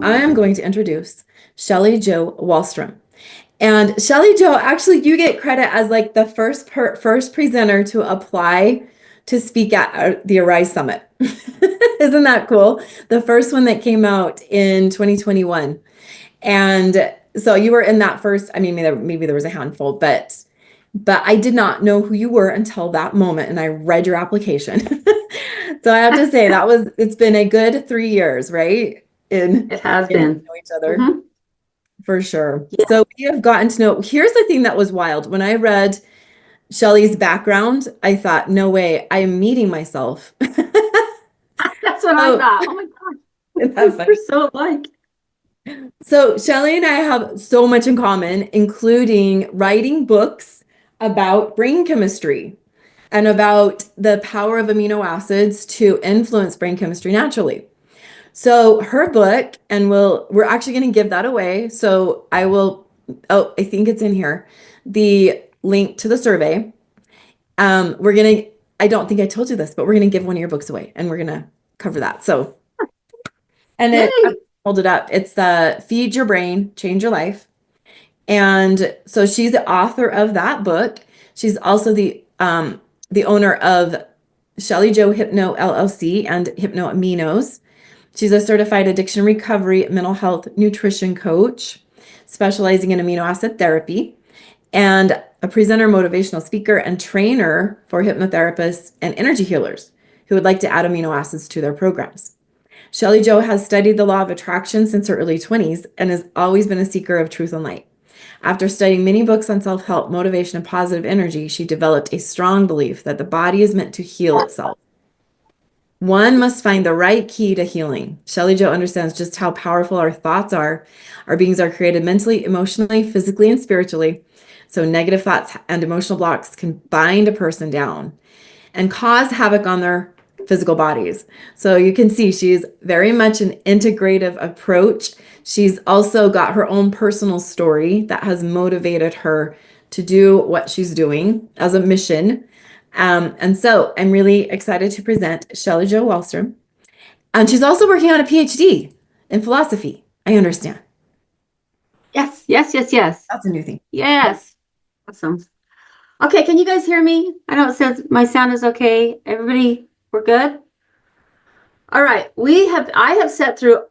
I am going to introduce Shelly Jo Wahlstrom. And Shelly Jo, actually, you get credit as like the first presenter to apply to speak at the Arise Summit. Isn't that cool? The first one that came out in 2021. And so you were in that first, I mean, maybe there was a handful, but I did not know who you were until that moment, and I read your application. So I have to say it's been a good 3 years, right? In It has getting to been. know each other. Hmm. For sure. Yeah, So we have gotten to know. Here's the thing that was wild. When I read Shelley's background, I thought, no way, I'm meeting myself. that's what I So, thought. Oh my isn't that gosh, we're funny? so alike. So Shelley and I have so much in common, including writing books about brain chemistry and about the power of amino acids to influence brain chemistry naturally. So her book, and we're actually going to give that away. So I will, oh, I think it's in here, the link to the survey. We're gonna, I don't think I told you this, but we're gonna give one of your books away, and we're gonna cover that. So, and Yay. hold it up. It's the Feed Your Brain, Change Your Life. And so she's the author of that book. She's also the owner of Shelly Jo Hypno LLC and Hypno Aminos. She's a certified addiction recovery mental health nutrition coach, specializing in amino acid therapy, and a presenter, motivational speaker, and trainer for hypnotherapists and energy healers who would like to add amino acids to their programs. Shelly Jo has studied the law of attraction since her early 20s and has always been a seeker of truth and light. After studying many books on self-help, motivation, and positive energy, she developed a strong belief that the body is meant to heal itself. One must find the right key to healing. Shelly Jo understands just how powerful our thoughts are. Our beings are created mentally, emotionally, physically, and spiritually. So negative thoughts and emotional blocks can bind a person down and cause havoc on their physical bodies. So you can see she's very much an integrative approach. She's also got her own personal story that has motivated her to do what she's doing as a mission. And so I'm really excited to present Shelly Jo Wahlstrom. And she's also working on a PhD in philosophy. I understand. Yes, yes, yes, yes. That's a new thing. Yes. Awesome. Okay, can you guys hear me? I know it says my sound is okay. Everybody, we're good? All right. I've sat through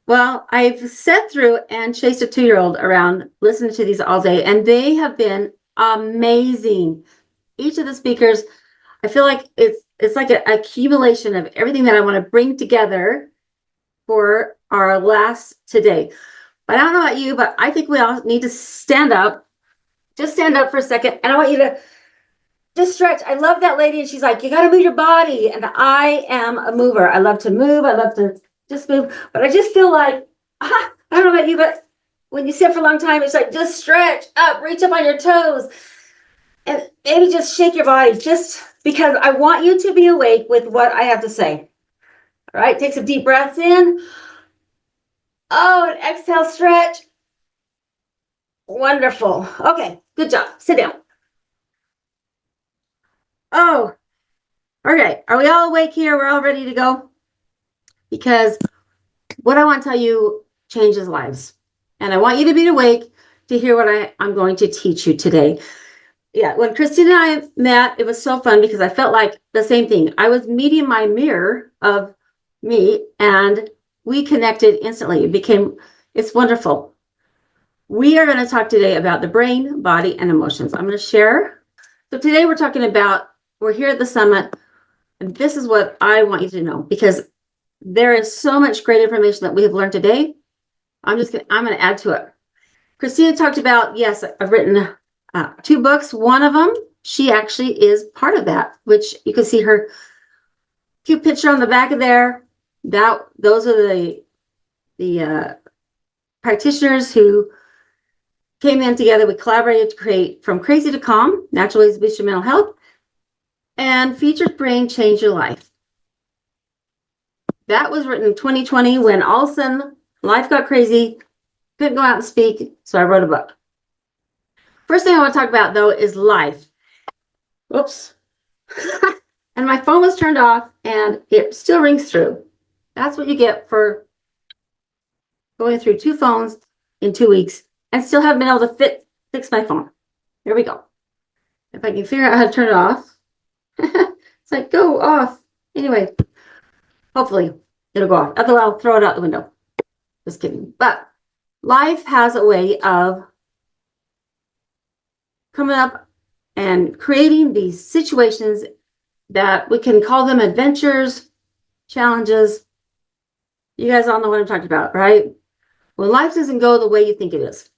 and chased a 2-year-old around listening to these all day, and they have been amazing. Each of the speakers, I feel like it's like an accumulation of everything that I want to bring together for our last today. But I don't know about you, but I think we all need to stand up. Just stand up for a second, and I want you to just stretch. I love that lady, and she's like, you got to move your body. And I am a mover. I love to move. I love to just move. But I just feel like, I don't know about you, but when you sit for a long time, it's like, just stretch up, reach up on your toes, and maybe just shake your body, just because I want you to be awake with what I have to say. All right, take some deep breaths in. Oh, and exhale, stretch. Wonderful. Okay, good job. Sit down. Oh, all right. Are we all awake here? We're all ready to go? Because what I want to tell you changes lives. And I want you to be awake to hear what I'm going to teach you today. Yeah, when Christine and I met, it was so fun because I felt like the same thing. I was meeting my mirror of me, and we connected instantly. It's wonderful. We are going to talk today about the brain, body, and emotions. I'm going to share. So today we're here at the summit, and this is what I want you to know, because there is so much great information that we have learned today. I'm going to add to it. Christina talked about, yes, I've written 2 books. One of them, she actually is part of that, which you can see her cute picture on the back of there. Those are the practitioners who came in together. We collaborated to create From Crazy to Calm, Natural Ways to Boost Your Mental Health, and Featured Brain Change Your Life. That was written in 2020 when all of a sudden life got crazy, couldn't go out and speak, so I wrote a book. First thing I want to talk about, though, is life. Whoops. And my phone was turned off, and it still rings through. That's what you get for going through 2 phones in 2 weeks and still haven't been able to fix my phone. Here we go. If I can figure out how to turn it off. It's like, go off. Anyway, hopefully it'll go off. Otherwise, I'll throw it out the window. Just kidding. But life has a way of coming up and creating these situations that we can call them adventures, challenges. You guys all know what I'm talking about, right? When life doesn't go the way you think it is.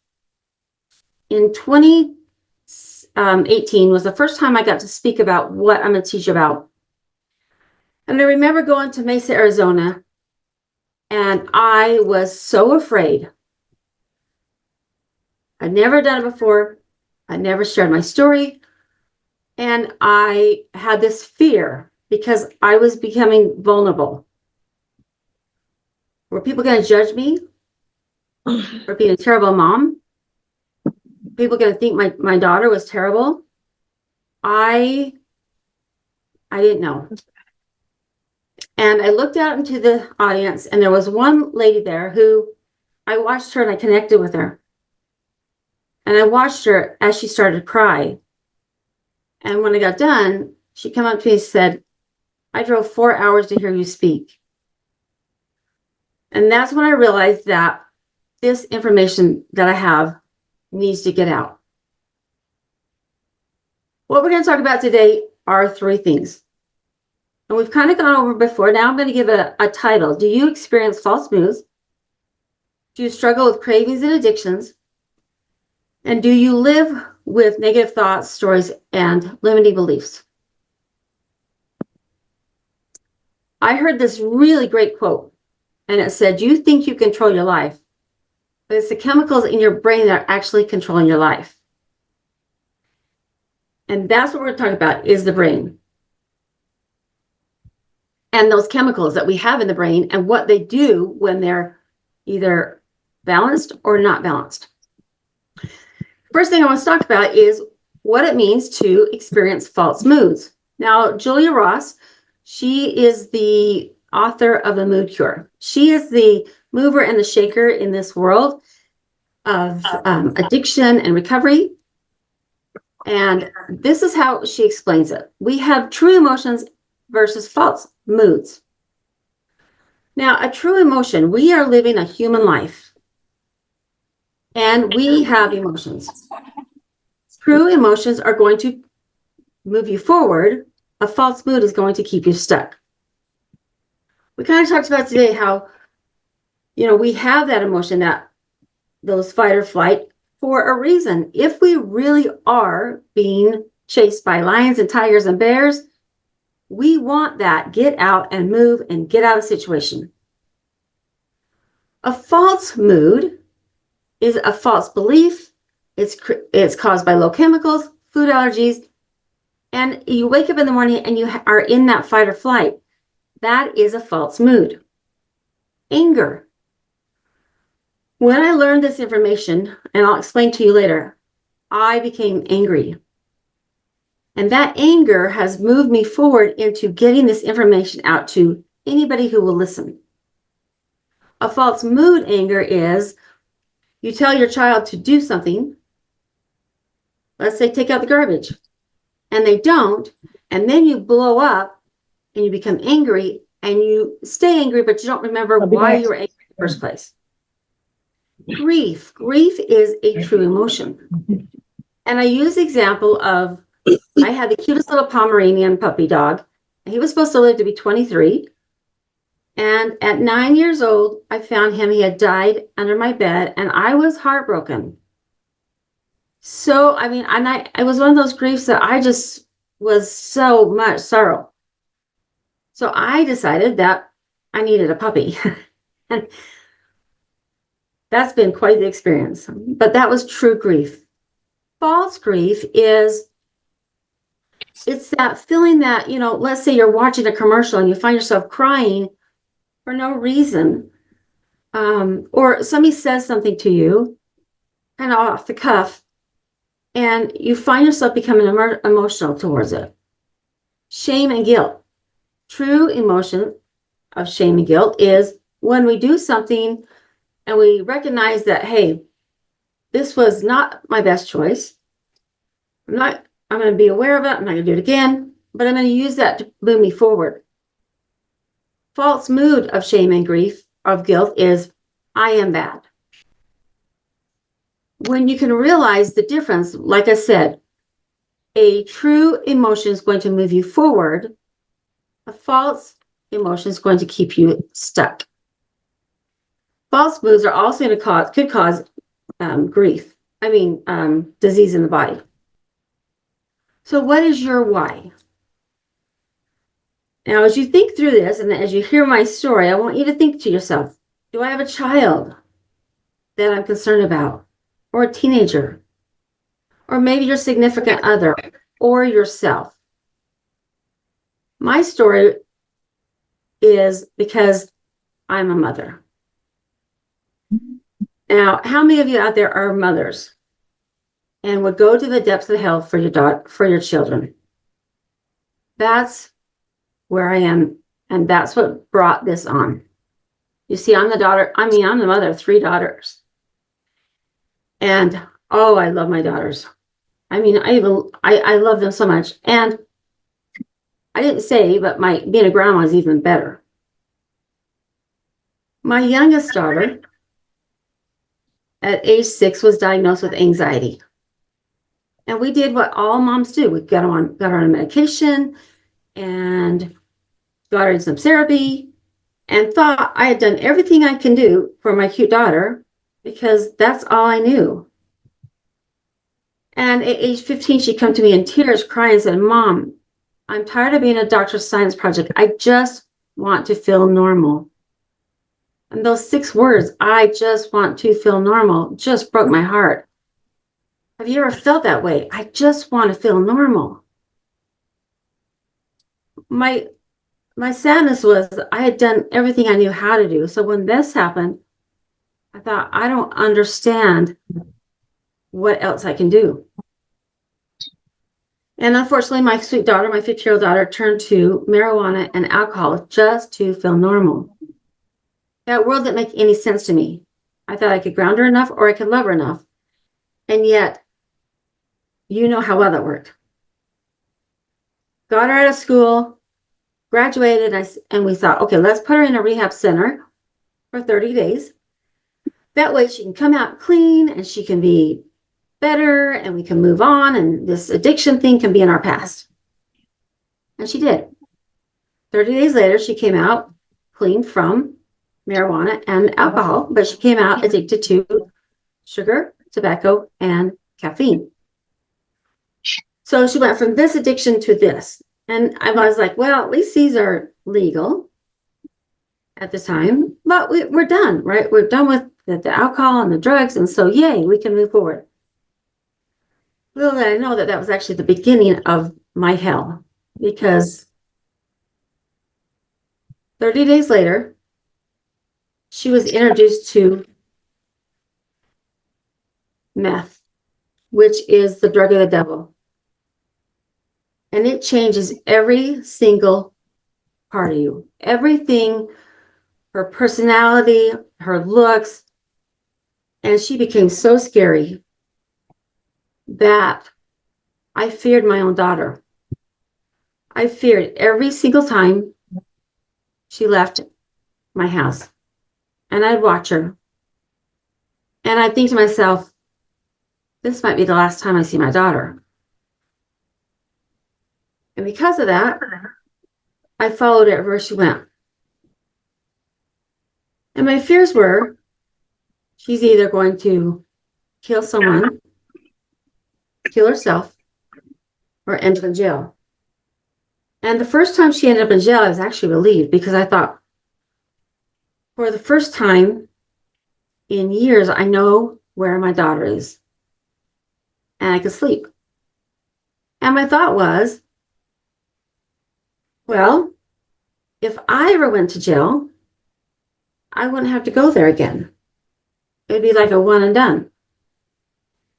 In 2018 was the first time I got to speak about what I'm going to teach about. And I remember going to Mesa, Arizona, and I was so afraid. I'd never done it before. I never shared my story. And I had this fear because I was becoming vulnerable. Were people going to judge me for being a terrible mom? People going to think my daughter was terrible? I didn't know. And I looked out into the audience, and there was one lady there who I watched her and I connected with her. And I watched her as she started to cry. And when I got done, she came up to me and said, I drove 4 hours to hear you speak. And that's when I realized that this information that I have needs to get out. What we're going to talk about today are 3 things. And we've kind of gone over before. Now I'm going to give a title. Do you experience false moods? Do you struggle with cravings and addictions? And do you live with negative thoughts, stories, and limiting beliefs? I heard this really great quote, and it said, you think you control your life, but it's the chemicals in your brain that are actually controlling your life. And that's what we're talking about, is the brain. And those chemicals that we have in the brain and what they do when they're either balanced or not balanced. First thing I want to talk about is what it means to experience false moods. Now, Julia Ross, she is the author of The Mood Cure. She is the mover and the shaker in this world of addiction and recovery. And this is how she explains it. We have true emotions versus false moods. Now, a true emotion, we are living a human life. And we have emotions. True emotions are going to move you forward. A false mood is going to keep you stuck. We kind of talked about today how, we have that emotion, that those fight or flight for a reason. If we really are being chased by lions and tigers and bears, we want that. Get out and move and get out of the situation. A false mood is a false belief. It's caused by low chemicals, food allergies, and you wake up in the morning and you are in that fight or flight. That is a false mood. Anger. When I learned this information, and I'll explain to you later, I became angry. And that anger has moved me forward into getting this information out to anybody who will listen. A false mood anger is you tell your child to do something. Let's say take out the garbage. And they don't. And then you blow up and you become angry and you stay angry, but you don't remember why you were angry in the first place. Grief. Grief is a true emotion. And I use the example of I had the cutest little Pomeranian puppy dog. He was supposed to live to be 23. And at 9 years old, I found him. He had died under my bed, and I was heartbroken. So, it was one of those griefs that I just was so much sorrow. So I decided that I needed a puppy. And that's been quite the experience. But that was true grief. False grief is, it's that feeling that, let's say you're watching a commercial and you find yourself crying for no reason. Or somebody says something to you, kind of off the cuff, and you find yourself becoming emotional towards it. Shame and guilt. True emotion of shame and guilt is when we do something And we recognized that, hey, this was not my best choice. I'm going to be aware of it. I'm not going to do it again, but I'm going to use that to move me forward. False mood of shame and grief, of guilt, is I am bad. When you can realize the difference, like I said, a true emotion is going to move you forward. A false emotion is going to keep you stuck. False moods are also going to could cause grief. Disease in the body. So what is your why? Now, as you think through this and as you hear my story, I want you to think to yourself, do I have a child that I'm concerned about? Or a teenager? Or maybe your significant other or yourself? My story is because I'm a mother. Now, how many of you out there are mothers and would go to the depths of hell for your daughter, for your children? That's where I am, and that's what brought this on. You see, I'm the mother of 3 daughters. And oh, I love my daughters. I love them so much. And I didn't say, but being a grandma is even better. My youngest daughter at age 6 was diagnosed with anxiety. And we did what all moms do. We got her on medication and got her in some therapy and thought I had done everything I can do for my cute daughter because that's all I knew. And at age 15, she came to me in tears, crying and said, Mom, I'm tired of being a doctor's science project. I just want to feel normal. And those 6 words, I just want to feel normal, just broke my heart. Have you ever felt that way? I just want to feel normal. My sadness was I had done everything I knew how to do. So when this happened, I thought, I don't understand what else I can do. And unfortunately, my sweet daughter, my 50-year-old daughter, turned to marijuana and alcohol just to feel normal. That world didn't make any sense to me. I thought I could ground her enough or I could love her enough. And yet, you know how well that worked. Got her out of school, graduated, and we thought, okay, let's put her in a rehab center for 30 days. That way she can come out clean and she can be better and we can move on and this addiction thing can be in our past. And she did. 30 days later, she came out clean from marijuana and alcohol, but she came out addicted to sugar, tobacco, and caffeine. So she went from this addiction to this. And I was like, well, at least these are legal at the time, but we're done, right? We're done with the alcohol and the drugs. And so, yay, we can move forward. Little did I know that was actually the beginning of my hell, because 30 days later, she was introduced to meth, which is the drug of the devil. And it changes every single part of you. Everything, her personality, her looks. And she became so scary that I feared my own daughter. I feared every single time she left my house. And I'd watch her. And I'd think to myself, this might be the last time I see my daughter. And because of that, I followed her wherever she went. And my fears were, she's either going to kill someone, kill herself, or end up in jail. And the first time she ended up in jail, I was actually relieved because I thought, for the first time in years, I know where my daughter is. And I could sleep. And my thought was, well, if I ever went to jail, I wouldn't have to go there again. It'd be like a one and done.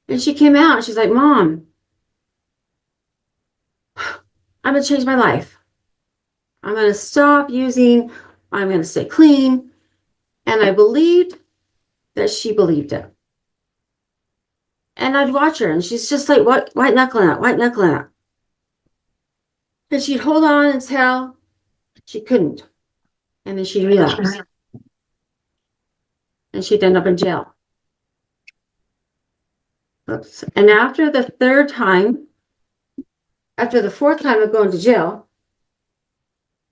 And she came out and she's like, Mom, I'm going to change my life. I'm going to stop using, I'm going to stay clean. And I believed that she believed it. And I'd watch her, and she's just like white knuckling it, white knuckling it. And she'd hold on until she couldn't. And then she'd relapse. And she'd end up in jail. Oops. And after the fourth time of going to jail,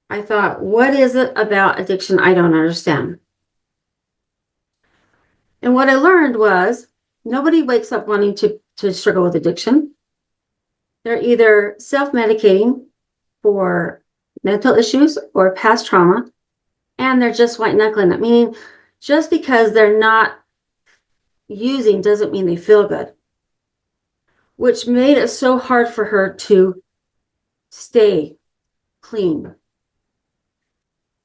I thought, what is it about addiction I don't understand? And what I learned was nobody wakes up wanting to struggle with addiction. They're either self-medicating for mental issues or past trauma, and they're just white knuckling it, meaning just because they're not using doesn't mean they feel good, which made it so hard for her to stay clean.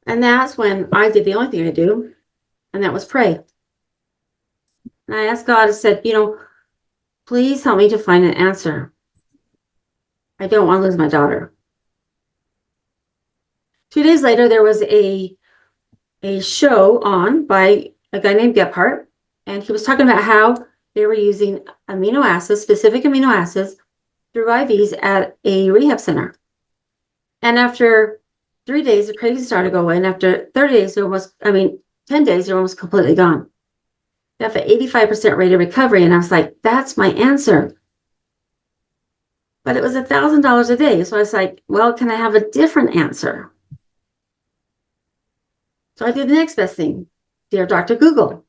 And that's when I did the only thing I do, and that was pray. And I asked God, I said, please help me to find an answer. I don't want to lose my daughter. 2 days later, there was a show on by a guy named Gephardt, and he was talking about how they were using amino acids, specific amino acids, through IVs at a rehab center. And after 3 days, the cravings started to go away. And after 10 days, they're almost completely gone. They have an 85% rate of recovery. And I was like, that's my answer. But it was $1,000 a day. So I was like, well, can I have a different answer? So I did the next best thing. Dear Dr. Google,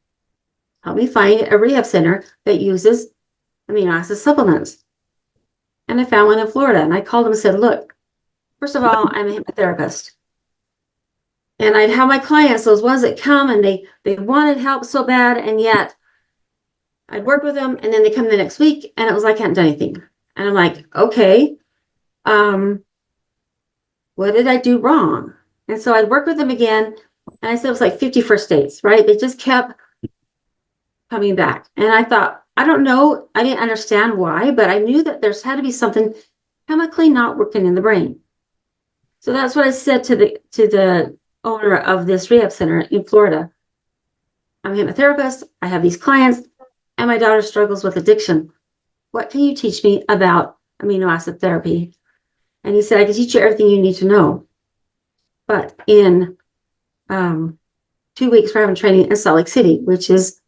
help me find a rehab center that uses amino acid supplements. And I found one in Florida. And I called them and said, look, first of all, I'm a hypnotherapist. And I'd have my clients, those ones that come and they wanted help so bad, and yet I'd work with them, and then they come the next week, and it was like I hadn't done anything. And I'm like, okay, what did I do wrong? And so I'd work with them again, and I said it was like 50 first dates, right? They just kept coming back. And I thought, I don't know, I didn't understand why, but I knew that there's had to be something chemically not working in the brain. So that's what I said to the owner of this rehab center in Florida. I'm a hypnotherapist. I have these clients, and my daughter struggles with addiction. What can you teach me about amino acid therapy? And he said, I can teach you everything you need to know. But in 2 weeks, we're having training in Salt Lake City, which is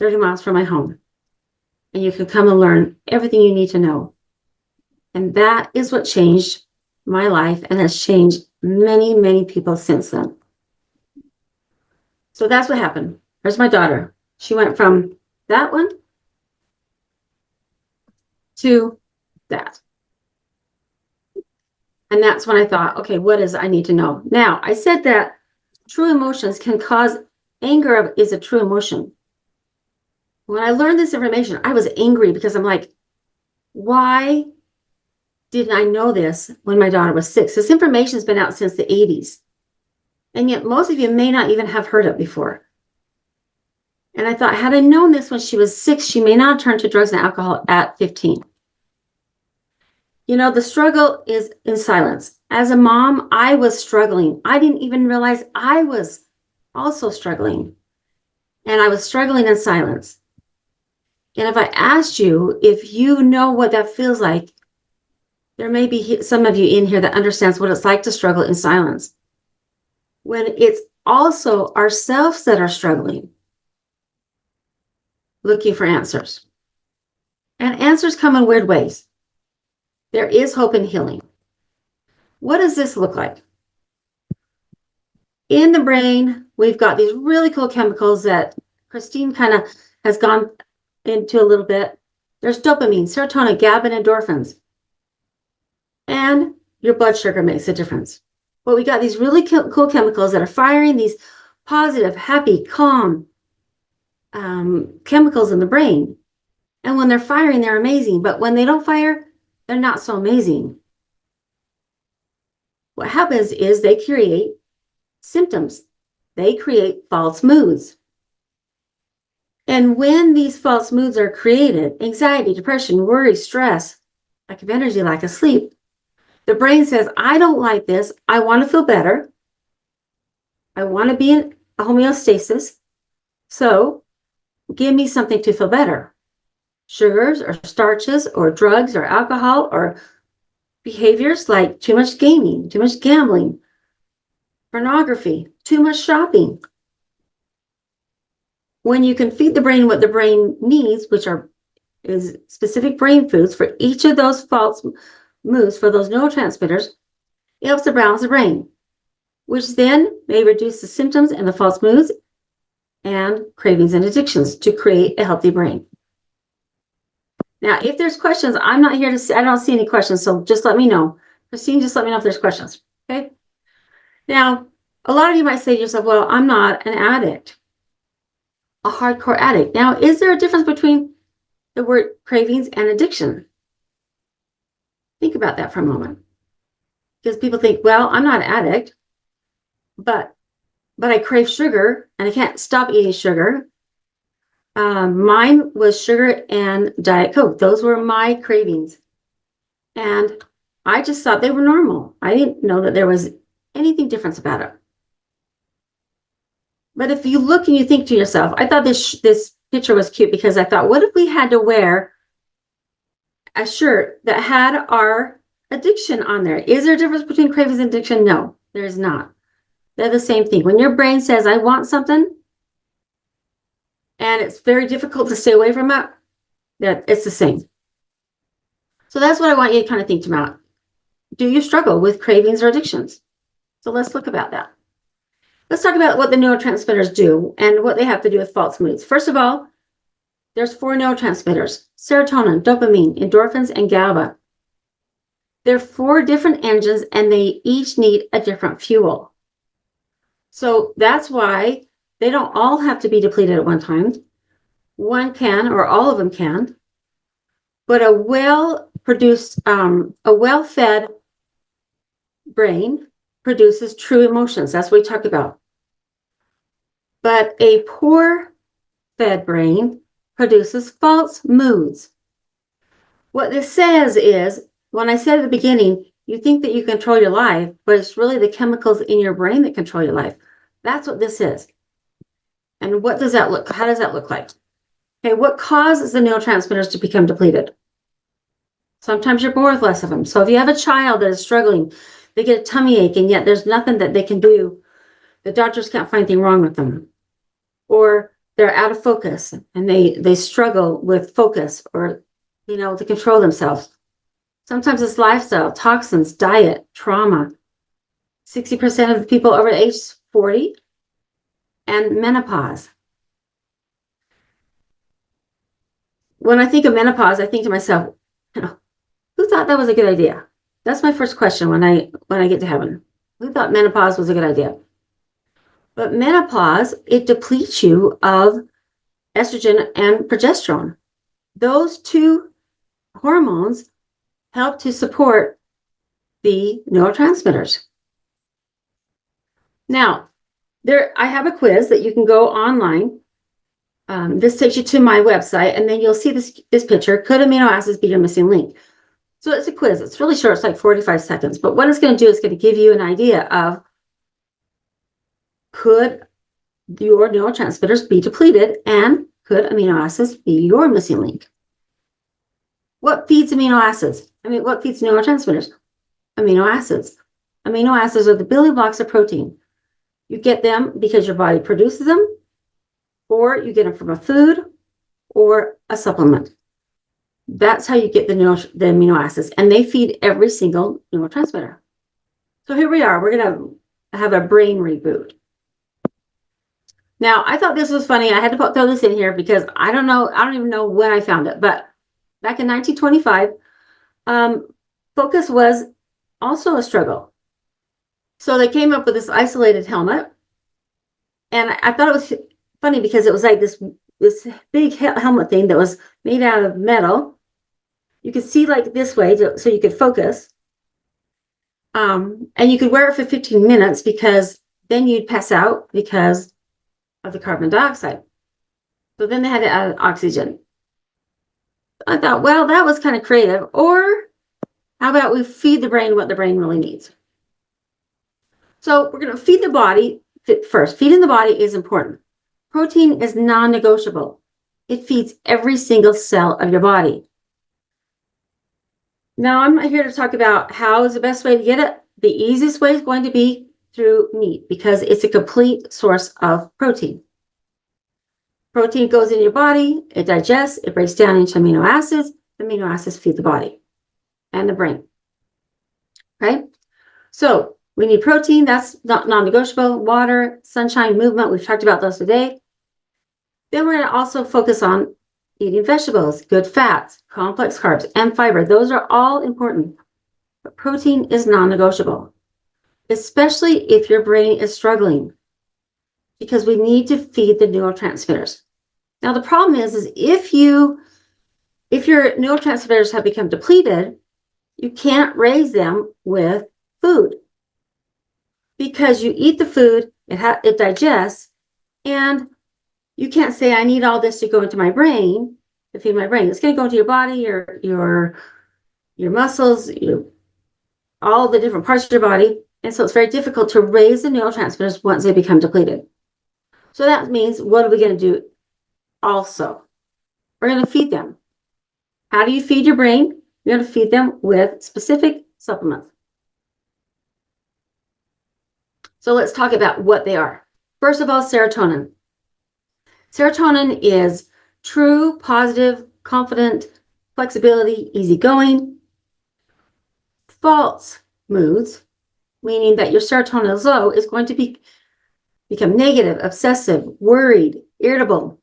30 miles from my home. And you can come and learn everything you need to know. And that is what changed my life and has changed many, many people since then. So that's what happened. There's my daughter. She went from that one to that. And that's when I thought, okay, what is it I need to know? Now, I said that true emotions can cause anger is a true emotion. When I learned this information, I was angry because I'm like, why didn't I know this when my daughter was 6? This information has been out since the 80s. And yet most of you may not even have heard it before. And I thought, had I known this when she was 6, she may not have turned to drugs and alcohol at 15. The struggle is in silence. As a mom, I was struggling. I didn't even realize I was also struggling. And I was struggling in silence. And if I asked you if you know what that feels like, there may be some of you in here that understands what it's like to struggle in silence. When it's also ourselves that are struggling, looking for answers. And answers come in weird ways. There is hope and healing. What does this look like? In the brain, we've got these really cool chemicals that Christine kind of has gone into a little bit. There's dopamine, serotonin, GABA, and endorphins. And your blood sugar makes a difference. But we got these really cool chemicals that are firing these positive, happy, calm chemicals in the brain. And when they're firing, they're amazing. But when they don't fire, they're not so amazing. What happens is they create symptoms. They create false moods. And when these false moods are created, anxiety, depression, worry, stress, lack of energy, lack of sleep, the brain says, I don't like this. I want to feel better. I want to be in a homeostasis. So give me something to feel better. Sugars or starches or drugs or alcohol or behaviors like too much gaming, too much gambling, pornography, too much shopping. When you can feed the brain what the brain needs, which is specific brain foods for each of those false moves for those neurotransmitters, it helps to balance the brain, which then may reduce the symptoms and the false moods and cravings and addictions to create a healthy brain. Now, if there's questions, I'm not here to see, I don't see any questions, so just let me know. Christine, just let me know if there's questions, okay? Now, a lot of you might say to yourself, well, I'm not an addict, a hardcore addict. Now, is there a difference between the word cravings and addiction? Think about that for a moment. Because people think, well, I'm not an addict, but I crave sugar and I can't stop eating sugar. Mine was sugar and Diet Coke. Those were my cravings. And I just thought they were normal. I didn't know that there was anything different about it. But if you look and you think to yourself, I thought this picture was cute because I thought, what if we had to wear a shirt that had our addiction on there? Is there a difference between cravings and addiction? No, there is not. They're the same thing. When your brain says, I want something, and it's very difficult to stay away from it, that it's the same. So that's what I want you to kind of think about. Do you struggle with cravings or addictions? So let's look about that. Let's talk about what the neurotransmitters do and what they have to do with false moods. First of all, there's 4 neurotransmitters: serotonin, dopamine, endorphins, and GABA. They're 4 different engines and they each need a different fuel. So that's why they don't all have to be depleted at one time. One can, or all of them can, but a well-fed brain produces true emotions. That's what we talk about. But a poor fed brain produces false moods. What this says is, when I said at the beginning, you think that you control your life, but it's really the chemicals in your brain that control your life. That's what this is. And what does that look? How does that look like? Okay, what causes the neurotransmitters to become depleted? Sometimes you're born with less of them. So if you have a child that is struggling, they get a tummy ache, and yet there's nothing that they can do. The doctors can't find anything wrong with them. Or they're out of focus and they struggle with focus or, to control themselves. Sometimes it's lifestyle, toxins, diet, trauma. 60% of the people over age 40 and menopause. When I think of menopause, I think to myself, who thought that was a good idea? That's my first question when I get to heaven. Who thought menopause was a good idea? But menopause, it depletes you of estrogen and progesterone. Those 2 hormones help to support the neurotransmitters. Now, I have a quiz that you can go online. This takes you to my website, and then you'll see this picture. Could amino acids be your missing link? So it's a quiz. It's really short. It's like 45 seconds. But what it's going to do is going to give you an idea of, could your neurotransmitters be depleted, and could amino acids be your missing link? What feeds amino acids? What feeds neurotransmitters? Amino acids. Amino acids are the building blocks of protein. You get them because your body produces them, or you get them from a food or a supplement. That's how you get the amino acids, and they feed every single neurotransmitter. So here we are. We're going to have a brain reboot. Now, I thought this was funny. I had to throw this in here because I don't even know when I found it, but back in 1925, focus was also a struggle. So they came up with this isolated helmet, and I thought it was funny because it was like this big helmet thing that was made out of metal. You could see like this way so you could focus, and you could wear it for 15 minutes because then you'd pass out because of the carbon dioxide. So then they had to add oxygen. I thought, well, that was kind of creative. Or how about we feed the brain what the brain really needs? So we're going to feed the body first. Feeding the body is important. Protein is non-negotiable. It feeds every single cell of your body. Now, I'm not here to talk about how is the best way to get it. The easiest way is going to be through meat because it's a complete source of protein. Protein goes in your body, it digests, it breaks down into amino acids. Amino acids feed the body and the brain. Right? So we need protein, that's not non-negotiable. Water, sunshine, movement, we've talked about those today. Then we're going to also focus on eating vegetables, good fats, complex carbs, and fiber. Those are all important. But protein is non-negotiable, especially if your brain is struggling, because we need to feed the neurotransmitters. Now, the problem is if your neurotransmitters have become depleted, you can't raise them with food because you eat the food, it digests, and you can't say, I need all this to go into my brain, to feed my brain. It's going to go into your body, your muscles, all the different parts of your body. And so it's very difficult to raise the neurotransmitters once they become depleted. So that means, what are we going to do also? We're going to feed them. How do you feed your brain? You're going to feed them with specific supplements. So let's talk about what they are. First of all, serotonin. Serotonin is true, positive, confident, flexibility, easygoing. False moods, meaning that your serotonin is low, is going to become negative, obsessive, worried, irritable,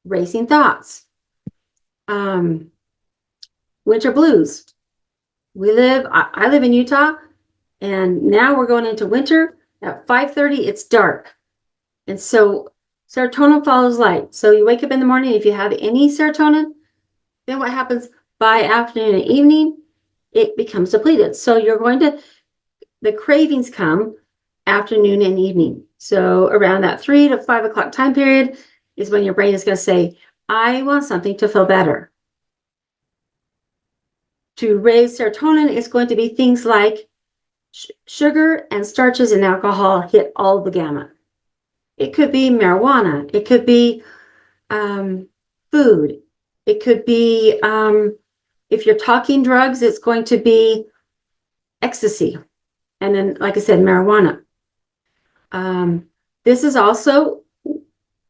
racing thoughts. Winter blues. I live in Utah, and now we're going into winter. At 5:30, it's dark. And so serotonin follows light. So you wake up in the morning, if you have any serotonin, then what happens by afternoon and evening? It becomes depleted. So the cravings come afternoon and evening. So around that 3 to 5 o'clock time period is when your brain is going to say, I want something to feel better. To raise serotonin is going to be things like sugar and starches and alcohol hit all the gamut. It could be marijuana. It could be food. It could be, if you're talking drugs, it's going to be ecstasy. And then, like I said, marijuana. This is also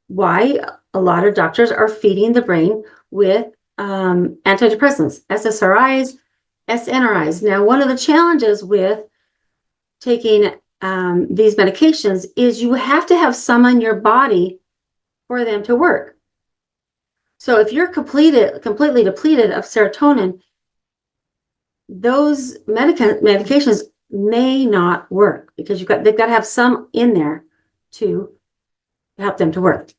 why a lot of doctors are feeding the brain with antidepressants, SSRIs, SNRIs. Now, one of the challenges with taking these medications is you have to have some in your body for them to work. So if you're completely depleted of serotonin, those medications may not work because they've got to have some in there to help them to work.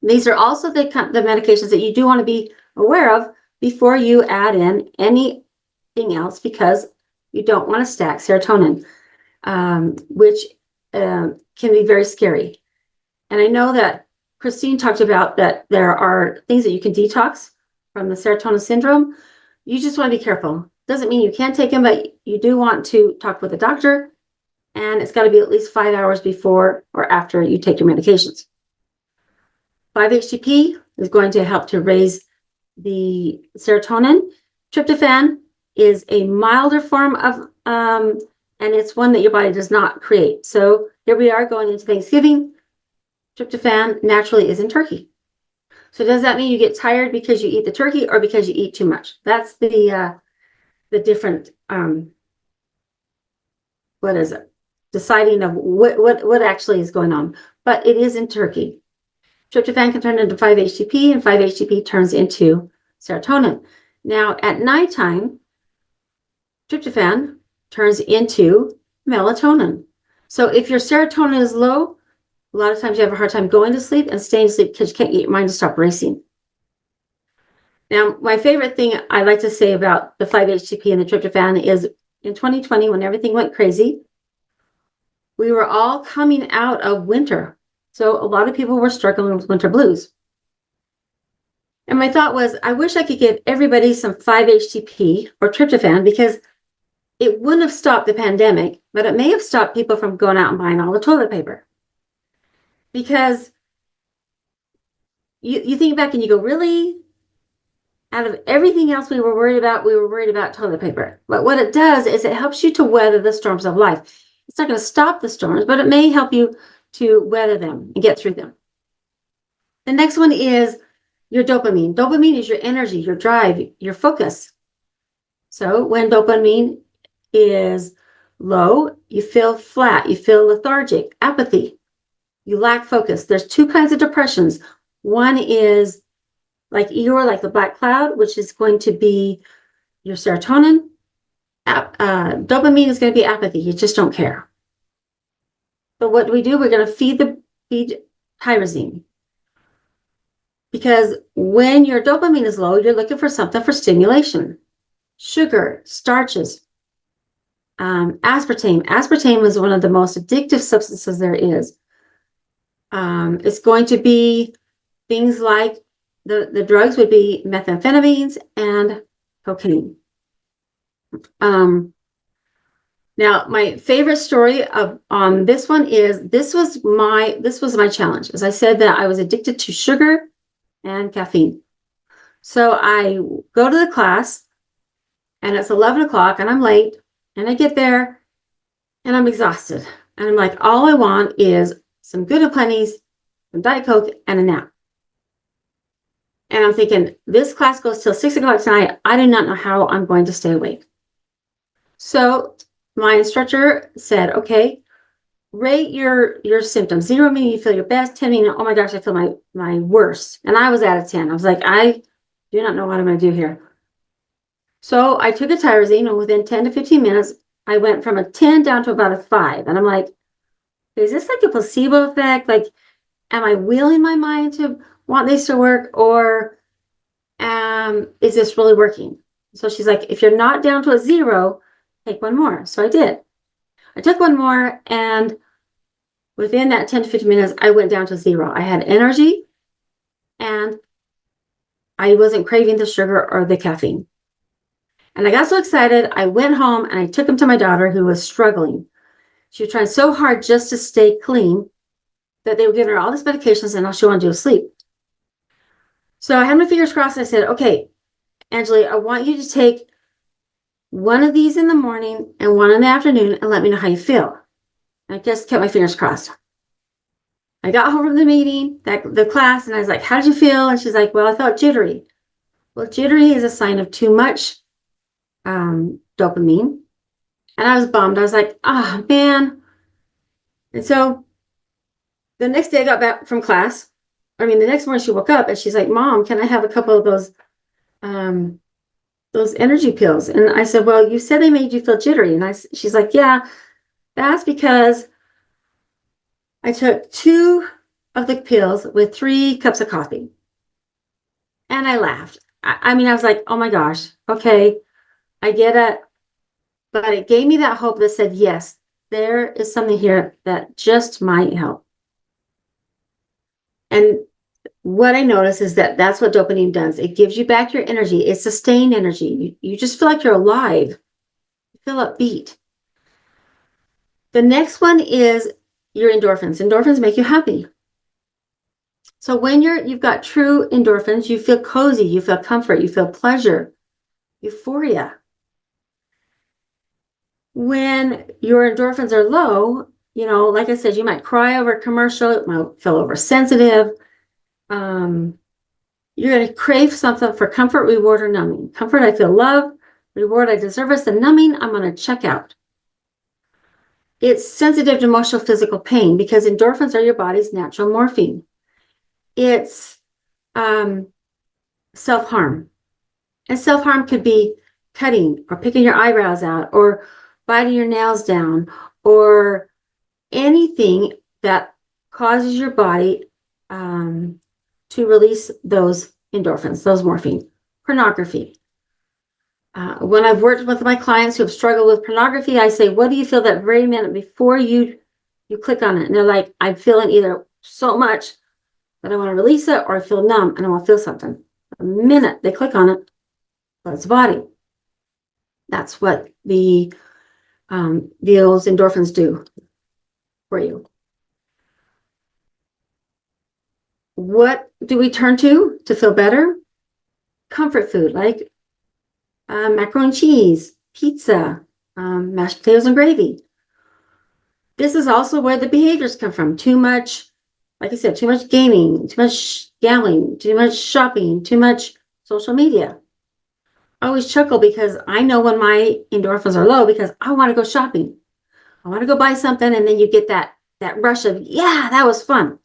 These are also the medications that you do want to be aware of before you add in anything else, because you don't want to stack serotonin, which can be very scary. And I know that Christine talked about that there are things that you can detox from the serotonin syndrome. You just want to be careful. Doesn't mean you can't take them, but you do want to talk with a doctor, and it's got to be at least 5 hours before or after you take your medications. 5-HTP is going to help to raise the serotonin. Tryptophan is a milder form of, and it's one that your body does not create. So here we are going into Thanksgiving. Tryptophan naturally is in turkey. So does that mean you get tired because you eat the turkey or because you eat too much? That's the different, what is it? Deciding of what actually is going on. But it is in turkey. Tryptophan can turn into 5-HTP, and 5-HTP turns into serotonin. Now, at nighttime, tryptophan turns into melatonin. So if your serotonin is low, a lot of times you have a hard time going to sleep and staying asleep because you can't get your mind to stop racing. Now, my favorite thing I like to say about the 5-HTP and the tryptophan is in 2020, when everything went crazy, we were all coming out of winter. So a lot of people were struggling with winter blues. And my thought was, I wish I could give everybody some 5-HTP or tryptophan, because it wouldn't have stopped the pandemic, but it may have stopped people from going out and buying all the toilet paper. Because you think back and you go, really? Out of everything else we were worried about toilet paper. But what it does is it helps you to weather the storms of life. It's not going to stop the storms, but it may help you to weather them and get through them. The next one is your dopamine. Dopamine is your energy, your drive, your focus. So when dopamine is low, you feel flat, you feel lethargic, apathy, you lack focus. There's two kinds of depressions. One is like Eeyore, like the black cloud, which is going to be your serotonin. Dopamine is going to be apathy. You just don't care. But what do? We're going to feed tyrosine. Because when your dopamine is low, you're looking for something for stimulation. Sugar, starches, aspartame. Aspartame is one of the most addictive substances there is. It's going to be things like the drugs would be methamphetamines and cocaine. Now, my favorite story on this one is this was my challenge. As I said, that I was addicted to sugar and caffeine. So I go to the class and it's 11 o'clock and I'm late and I get there and I'm exhausted. And I'm like, all I want is some Good and Plenty's, some Diet Coke, and a nap. And I'm thinking, this class goes till 6 o'clock tonight. I do not know how I'm going to stay awake. So my instructor said, okay, rate your symptoms. 0 meaning you feel your best, 10 meaning, oh my gosh, I feel my worst. And I was at a 10. I was like, I do not know what I'm going to do here. So I took a tyrosine, and within 10 to 15 minutes, I went from a 10 down to about a 5. And I'm like, is this like a placebo effect? Like, am I wheeling my mind to want this to work, or is this really working? So she's like, if you're not down to a 0, take one more. So I did. I took one more, and within that 10 to 15 minutes, I went down to 0. I had energy, and I wasn't craving the sugar or the caffeine. And I got so excited, I went home and I took him to my daughter, who was struggling. She was trying so hard just to stay clean that they were giving her all these medications and all she wanted to do was sleep. So I had my fingers crossed. I said, okay, Angela, I want you to take one of these in the morning and one in the afternoon and let me know how you feel. And I just kept my fingers crossed. I got home from the meeting, the class, and I was like, how did you feel? And she's like, well, I felt jittery. Well, jittery is a sign of too much dopamine. And I was bummed. I was like, oh, man. And so the next day I got back from class. The next morning she woke up and she's like, Mom, can I have a couple of those energy pills? And I said, well, you said they made you feel jittery. And she's like, yeah, that's because I took 2 of the pills with 3 cups of coffee. And I laughed. I was like, oh my gosh, okay, I get it. But it gave me that hope that said, yes, there is something here that just might help. And what I notice is that that's what dopamine does. It gives you back your energy. It's sustained energy. You just feel like you're alive. You feel upbeat. The next one is your endorphins. Endorphins make you happy. So when you've got true endorphins, you feel cozy, you feel comfort, you feel pleasure, euphoria. When your endorphins are low, like I said, you might cry over a commercial, you might feel oversensitive. You're going to crave something for comfort, reward, or numbing. Comfort, I feel love. Reward, I deserve it. The numbing, I'm going to check out. It's sensitive to emotional, physical pain because endorphins are your body's natural morphine. It's self-harm. And self-harm could be cutting or picking your eyebrows out or biting your nails down or anything that causes your body to release those endorphins, those morphine. Pornography. When I've worked with my clients who have struggled with pornography, I say, what do you feel that very minute before you click on it? And they're like, I'm feeling either so much that I want to release it, or I feel numb and I want to feel something. The minute they click on it, well, it's body. That's what those endorphins do for you. what do we turn to feel better? Comfort food like macaroni and cheese, pizza, mashed potatoes and gravy. This is also where the behaviors come from. Too much, like I said, too much gaming, too much gambling, too much shopping, too much social media. I always chuckle because I know when my endorphins are low because I want to go shopping. I want to go buy something, and then you get that rush of, yeah, that was fun.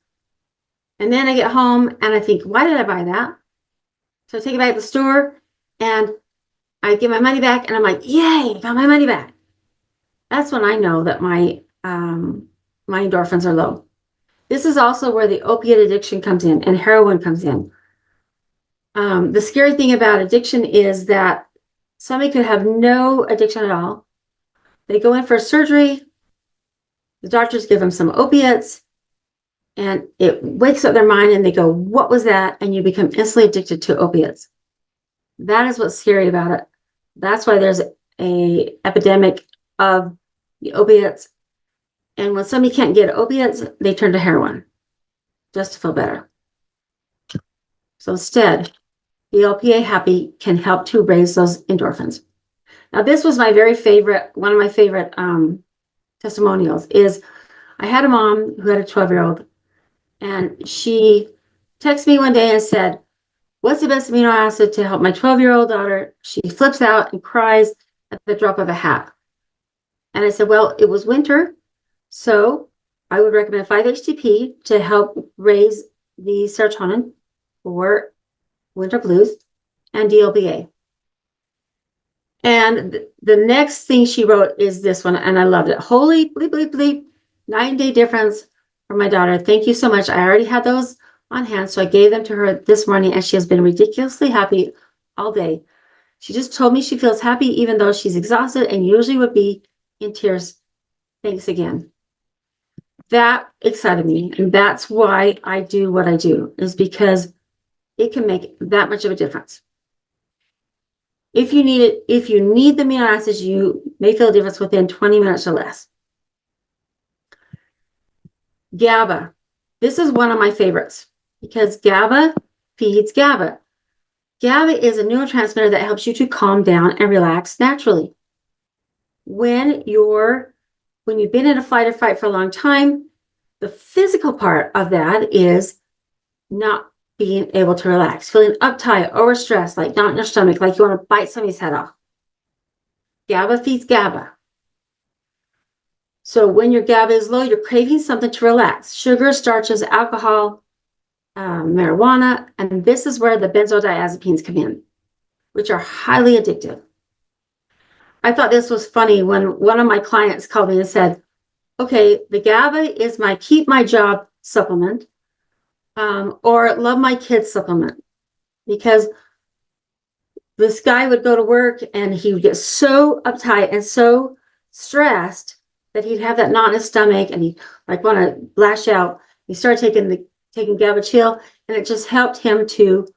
And then I get home and I think, why did I buy that? So I take it back to the store and I get my money back, and I'm like, yay, I got my money back. That's when I know that my endorphins are low. This is also where the opiate addiction comes in and heroin comes in. The scary thing about addiction is that somebody could have no addiction at all. They go in for surgery, the doctors give them some opiates, and it wakes up their mind, and they go, what was that? And you become instantly addicted to opiates. That is what's scary about it. That's why there's an epidemic of the opiates. And when somebody can't get opiates, they turn to heroin just to feel better. So instead, the LPA Happy can help to raise those endorphins. Now, this was my very favorite, one of my favorite testimonials is I had a mom who had a 12-year-old, and she texted me one day and said, what's the best amino acid to help my 12-year-old daughter? She flips out and cries at the drop of a hat. And I said, well, it was winter, so I would recommend 5-HTP to help raise the serotonin for winter blues, and DLBA. And the next thing she wrote is this one, and I loved it. Holy bleep, bleep, bleep, 9-day difference for my daughter. Thank you so much. I already had those on hand, so I gave them to her this morning, and she has been ridiculously happy all day. She just told me she feels happy even though she's exhausted and usually would be in tears. Thanks again. That excited me, and that's why I do what I do, is because it can make that much of a difference. If you need it, if you need the amino acids, you may feel a difference within 20 minutes or less. GABA. This is one of my favorites because GABA feeds GABA. GABA is a neurotransmitter that helps you to calm down and relax naturally. When you've been in a fight or fight for a long time, the physical part of that is not being able to relax, feeling uptight, overstressed, like not in your stomach, like you want to bite somebody's head off. GABA feeds GABA. So when your GABA is low, you're craving something to relax. Sugar, starches, alcohol, marijuana, and this is where the benzodiazepines come in, which are highly addictive. I thought this was funny when one of my clients called me and said, okay, the GABA is my keep my job supplement, or love my kids supplement, because this guy would go to work and he would get so uptight and so stressed that he'd have that knot in his stomach and he'd like want to lash out. He started taking GABA chill, and it just helped him to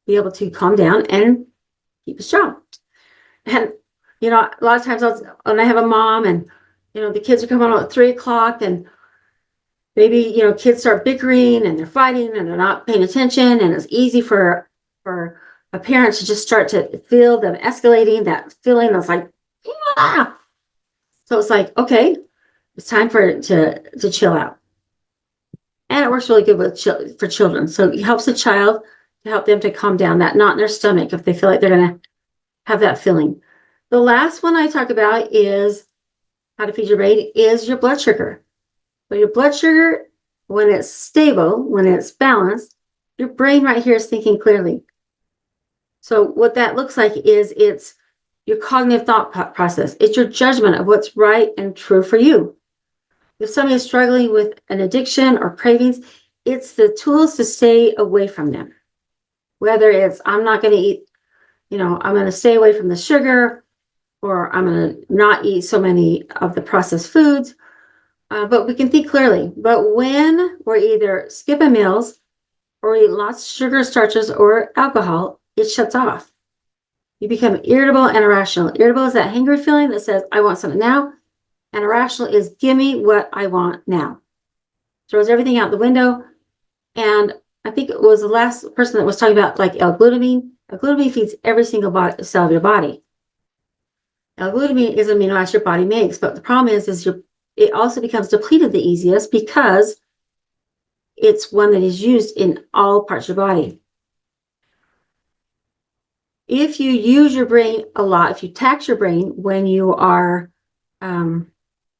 be able to calm down and keep his job. And a lot of times when I have a mom and the kids are coming home at 3:00 and maybe, kids start bickering and they're fighting and they're not paying attention. And it's easy for a parent to just start to feel them escalating, that feeling that's like, ah. So it's like, okay, it's time for it to chill out. And it works really good for children. So it helps the child to help them to calm down, that knot in their stomach if they feel like they're going to have that feeling. The last one I talk about is how to feed your brain is your blood sugar. So your blood sugar, when it's stable, when it's balanced, your brain right here is thinking clearly. So what that looks like is it's your cognitive thought process. It's your judgment of what's right and true for you. If somebody is struggling with an addiction or cravings, it's the tools to stay away from them. Whether it's I'm not going to eat, I'm going to stay away from the sugar, or I'm going to not eat so many of the processed foods. But we can think clearly. But when we're either skipping meals or eat lots of sugar, starches, or alcohol, it shuts off. You become irritable and irrational. Irritable is that hangry feeling that says, I want something now. And irrational is, give me what I want now. Throws everything out the window. And I think it was the last person that was talking about like L-glutamine. L-glutamine feeds every single cell of your body. L-glutamine is an amino acid your body makes, but the problem is it also becomes depleted the easiest because it's one that is used in all parts of your body. If you use your brain a lot, if you tax your brain when you are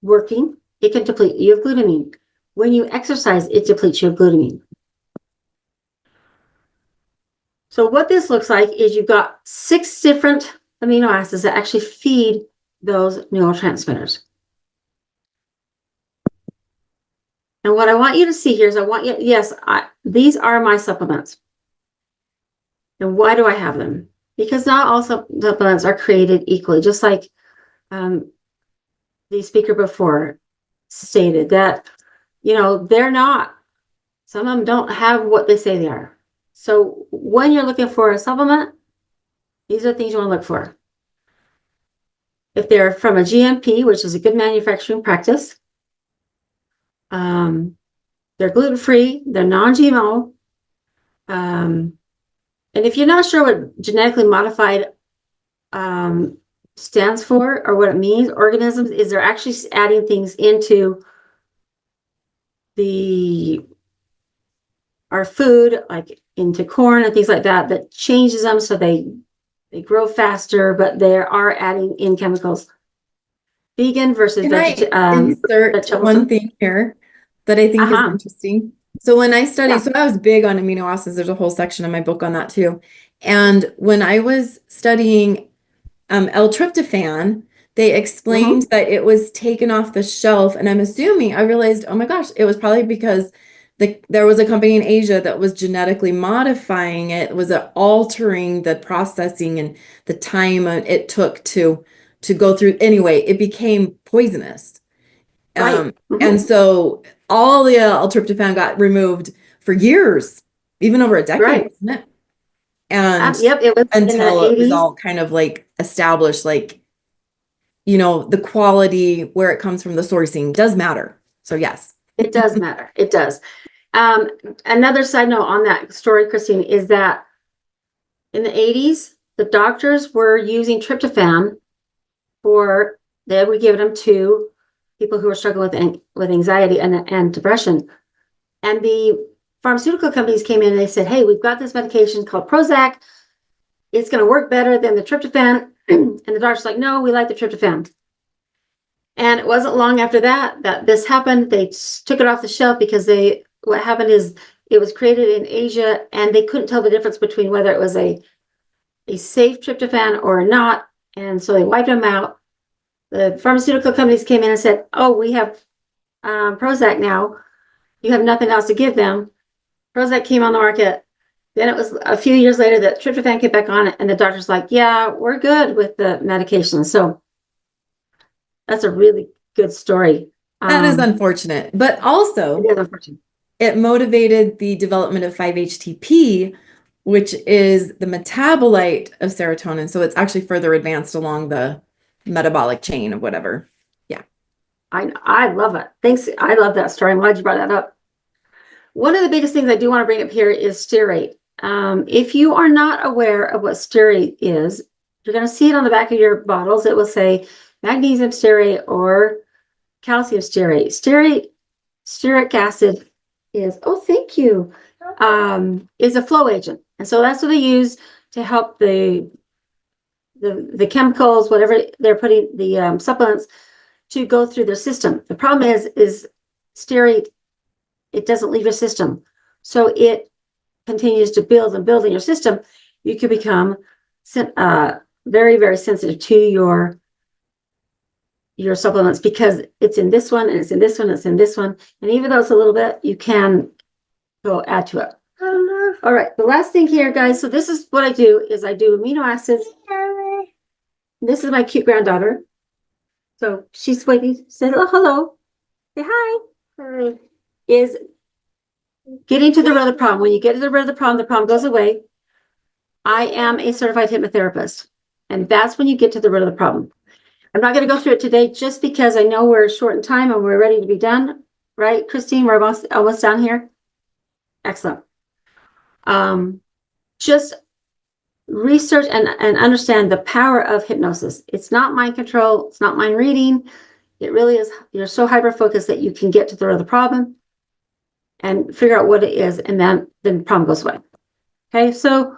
working, it can deplete you of glutamine. When you exercise, it depletes you of glutamine. So what this looks like is you've got 6 different amino acids that actually feed those neurotransmitters. And what I want you to see here is these are my supplements. And why do I have them? Because not all supplements are created equally, just like the speaker before stated that, they're not. Some of them don't have what they say they are. So when you're looking for a supplement, these are things you want to look for. If they're from a GMP, which is a good manufacturing practice, they're gluten-free, they're non-GMO, and if you're not sure what genetically modified stands for or what it means, organisms, is they're actually adding things into our food, like into corn and things like that changes them so they grow faster, but they are adding in chemicals. Vegan versus Can I insert one thing here that I think is interesting? So when I studied, so I was big on amino acids. There's a whole section in my book on that too. And when I was studying L-tryptophan, they explained that it was taken off the shelf. And I realized, oh my gosh, it was probably because there was a company in Asia that was genetically modifying it, was altering the processing and the time it took to go through. Anyway, it became poisonous. Right. And so all the L-tryptophan got removed for years, even over a decade, wasn't it? And it was until in the it was 80s. all kind of like established, like, the quality where it comes from, the sourcing does matter. So yes. It does matter. It does. Another side note on that story, Christine, is that in the 80s, the doctors were using tryptophan they were giving them to people who were struggling with anxiety and depression. And the pharmaceutical companies came in and they said, hey, we've got this medication called Prozac. It's going to work better than the tryptophan. And the doctor's like, no, we like the tryptophan. And it wasn't long after that this happened. They took it off the shelf because what happened is it was created in Asia and they couldn't tell the difference between whether it was a safe tryptophan or not. And so they wiped them out. The pharmaceutical companies came in and said, oh, we have Prozac now. You have nothing else to give them. Prozac came on the market. Then it was a few years later that tryptophan came back on it, and the doctor's like, yeah, we're good with the medication. So that's a really good story. That is unfortunate, but also it motivated the development of 5-HTP, which is the metabolite of serotonin. So it's actually further advanced along the metabolic chain of whatever. Yeah. I love it. Thanks. I love that story. I'm glad you brought that up. One of the biggest things I do want to bring up here is stearate. If you are not aware of what stearate is, you're going to see it on the back of your bottles. It will say magnesium stearate or calcium stearate. Stearic acid is, thank you, is a flow agent. And so that's what they use to help the chemicals, whatever they're putting, the supplements, to go through their system. The problem is stearate, it doesn't leave your system. So it continues to build and build in your system. You can become very, very sensitive to your supplements because it's in this one and it's in this one, it's in this one. And even though it's a little bit, you can go add to it. All right, the last thing here, guys. So this is what I do is I do amino acids. This is my cute granddaughter. So she's waiting. Say hello. Say hi. Hi. Is getting to the root of the problem. When you get to the root of the problem goes away. I am a certified hypnotherapist. And that's when you get to the root of the problem. I'm not going to go through it today just because I know we're short in time and we're ready to be done. Right, Christine? We're almost done here. Excellent. Just research and understand the power of hypnosis. It's not mind control. It's not mind reading. It really is. You're so hyper focused that you can get to the root of the problem and figure out what it is, and then the problem goes away. Okay, so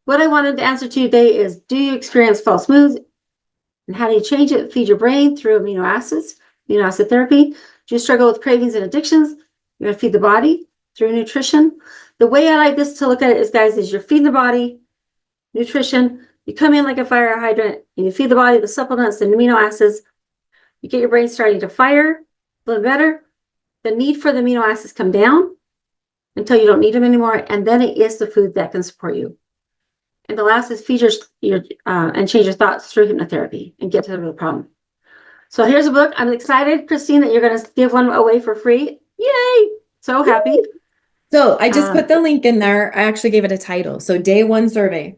what I wanted to answer to you today is, do you experience false moods, and how do you change it? Feed your brain through amino acids, amino acid therapy. Do you struggle with cravings and addictions? You're going to feed the body through nutrition. The way I like this to look at it is, guys, is you're feeding the body nutrition. You come in like a fire hydrant and you feed the body the supplements and amino acids. You get your brain starting to fire a little better. The need for the amino acids come down until you don't need them anymore, and then it is the food that can support you. And the last is feed your and change your thoughts through hypnotherapy and get to the real problem. So here's a book. I'm excited, Christine, that you're going to give one away for free. Yay! So happy. So I just put the link in there. I actually gave it a title. So Day 1 Survey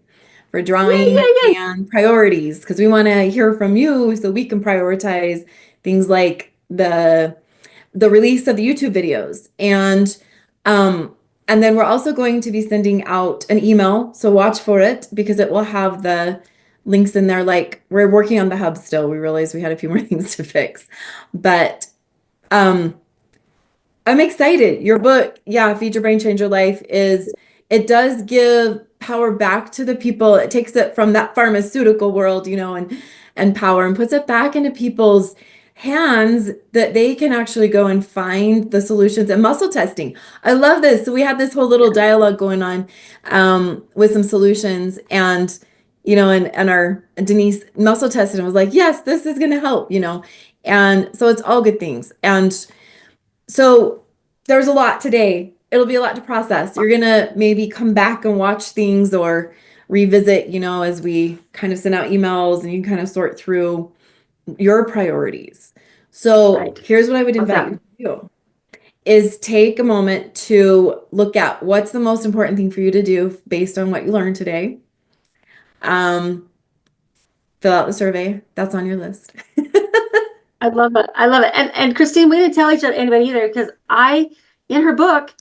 for drawing Yay. and priorities, because we want to hear from you so we can prioritize things like the release of the YouTube videos. And then we're also going to be sending out an email, so watch for it, because it will have the links in there. Like, we're working on the hub still. We realized we had a few more things to fix, but I'm excited. Your book, yeah, Feed Your Brain, Change Your Life, it does give power back to the people. It takes it from that pharmaceutical world, and power, and puts it back into people's hands that they can actually go and find the solutions. And muscle testing, I love this. So we had this whole little dialogue going on with some solutions, and and our Denise muscle tested and was like, yes, this is going to help, and so it's all good things. And so there's a lot today. It'll be a lot to process. You're gonna maybe come back and watch things or revisit, as we kind of send out emails, and you can kind of sort through your priorities. So here's what I would invite you to do, is take a moment to look at what's the most important thing for you to do based on what you learned today. Fill out the survey. That's on your list. I love it. I love it. And Christine, we didn't tell anybody either, because in her book,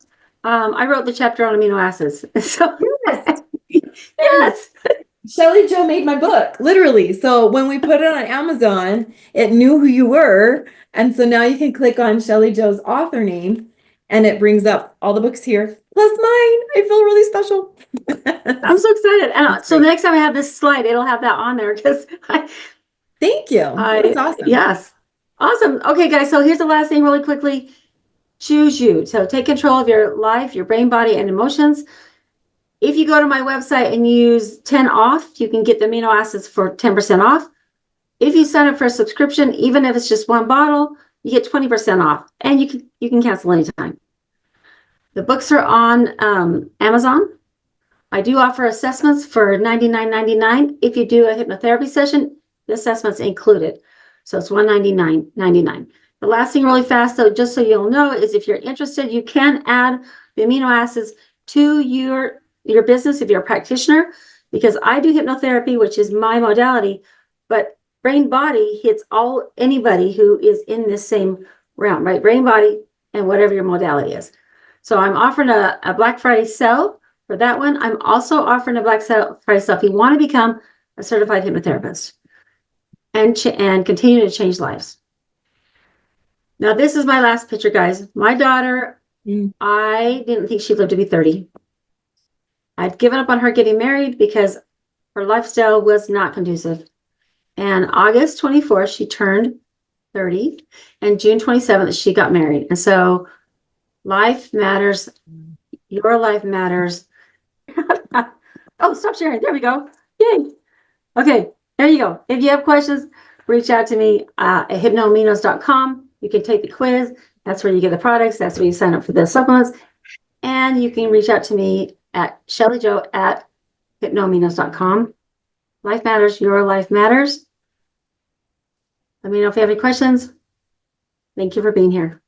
I wrote the chapter on amino acids. So yes. Yes. Shelly Jo made my book, literally. So when we put it on Amazon, it knew who you were. And so now you can click on Shelly Jo's author name, and it brings up all the books here, plus mine. I feel really special. I'm so excited. And so the next time I have this slide, it'll have that on there, because thank you. That's awesome. Yes. Awesome. Okay, guys. So here's the last thing really quickly. Choose you. So take control of your life, your brain, body, and emotions. If you go to my website and use 10 off, you can get the amino acids for 10% off. If you sign up for a subscription, even if it's just one bottle, you get 20% off, and you can cancel anytime. The books are on Amazon. I do offer assessments for $99.99. If you do a hypnotherapy session, the assessment's included. So it's $199.99. The last thing really fast, though, just so you'll know, is if you're interested, you can add the amino acids to your business if you're a practitioner, because I do hypnotherapy, which is my modality, but brain body hits anybody who is in this same realm, right? Brain body and whatever your modality is. So I'm offering a Black Friday sale for that one. I'm also offering a Black Friday sale if you want to become a certified hypnotherapist and continue to change lives. Now, this is my last picture, guys. My daughter, I didn't think she'd live to be 30. I'd given up on her getting married because her lifestyle was not conducive. And August 24th, she turned 30, and June 27th, she got married. And so life matters. Your life matters. Oh, stop sharing. There we go. Yay. Okay, there you go. If you have questions, reach out to me at hypnoaminos.com. You can take the quiz. That's where you get the products. That's where you sign up for the supplements. And you can reach out to me at ShellyJo at hypnoaminos.com. Life matters. Your life matters. Let me know if you have any questions. Thank you for being here.